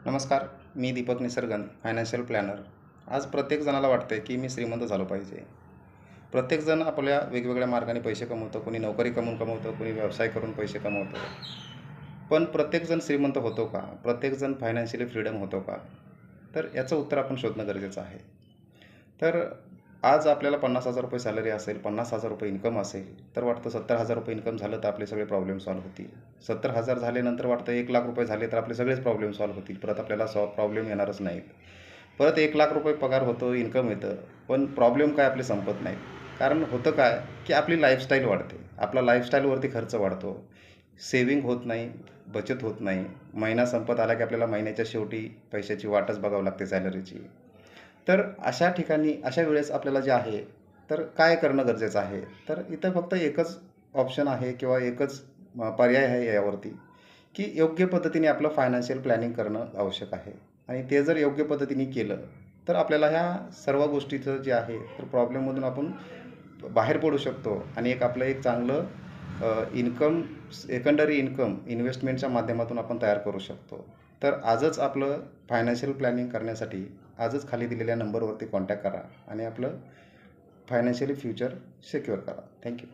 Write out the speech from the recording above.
नमस्कार. मी Deepak निसर्गन, financial planar. आज प्रत्येक जणाला वाटते की मी श्रीमंत झालो पाहिजे. प्रत्येकजण आपल्या वेगवेगळ्या मार्गाने पैसे कमवतो. कोणी नोकरी करून कमवतो, कोणी व्यवसाय करून पैसे कमवतो. पण प्रत्येकजण श्रीमंत होतो का? प्रत्येकजण फायनान्शियली फ्रीडम होतो का? तर याचं उत्तर आपण शोधणं गरजेचं आहे. तर आज आपल्याला 50,000 रुपये सॅलरी असेल, 50,000 रुपये इन्कम असेल, तर वाटतं 70,000 रुपये इन्कम झालं तर आपले सगळे प्रॉब्लेम सॉल्व्ह होतील. 70,000 झाल्यानंतर वाटतं 1,00,000 रुपये झाले तर आपले सगळेच प्रॉब्लेम सॉल्व्ह होतील. परत आपल्याला प्रॉब्लेम येणारच नाहीत. परत 1,00,000 रुपये पगार होतो, इन्कम येतं, पण प्रॉब्लेम काय आपले संपत नाहीत. कारण होतं काय की आपली लाईफस्टाईल वाढते. आपला लाईफस्टाईलवरती खर्च वाढतो. सेविंग होत नाही, बचत होत नाही. महिना संपत आला की आपल्याला महिन्याच्या शेवटी पैशाची वाटच बघावी लागते सॅलरीची. तर अशा ठिकाणी अशा वेळेस आपल्याला जे आहे तर काय करणं गरजेचं आहे? तर इथं फक्त एकच ऑप्शन आहे किंवा एकच पर्याय आहे यावरती, की योग्य पद्धतीने आपलं फायनान्शियल प्लॅनिंग करणं आवश्यक आहे. आणि ते जर योग्य पद्धतीने केलं तर आपल्याला ह्या सर्व गोष्टीचं जे आहे तर प्रॉब्लेममधून आपण बाहेर पडू शकतो आणि आपलं एक चांगलं इन्कम, सेकंडरी इन्कम इन्व्हेस्टमेंटच्या माध्यमातून आपण तयार करू शकतो. तर आजच आपलं फायनान्शियल प्लॅनिंग करण्यासाठी आजच खाली दिलेल्या नंबरवरती कॉन्टॅक्ट करा आणि आपलं फायनान्शियली फ्युचर सिक्युअर करा. थँक्यू.